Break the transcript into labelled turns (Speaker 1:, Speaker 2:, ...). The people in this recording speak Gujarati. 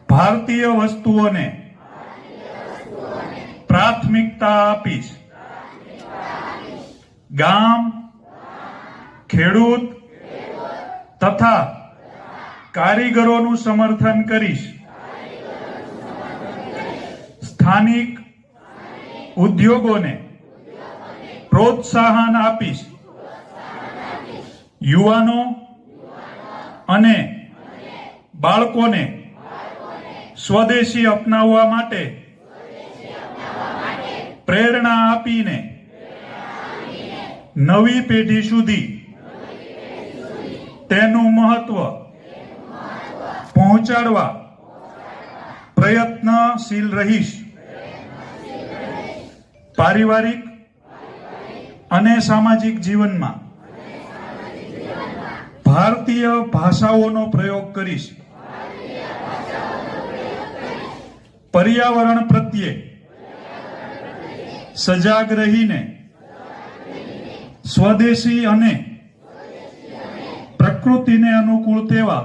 Speaker 1: ભારતીય વસ્તુઓને પ્રાથમિકતા આપીશ. ગામ, ખેડૂત તથા કારીગરોનું સમર્થન કરીશ. સ્થાનિક ઉદ્યોગોને પ્રોત્સાહન આપીશ. યુવાનો અને બાળકોને સ્વદેશી અપનાવવા માટે પ્રેરણા આપીને નવી પેઢી સુધી તેનું મહત્વ પહોંચાડવા પ્રયત્નશીલ રહીશ. પારિવારિક અને સામાજિક જીવનમાં ભારતીય ભાષાઓનો પ્રયોગ કરીશ. પર્યાવરણ પ્રત્યે સજાગ રહીને સ્વદેશી અને પ્રકૃતિને અનુકૂળ તેવા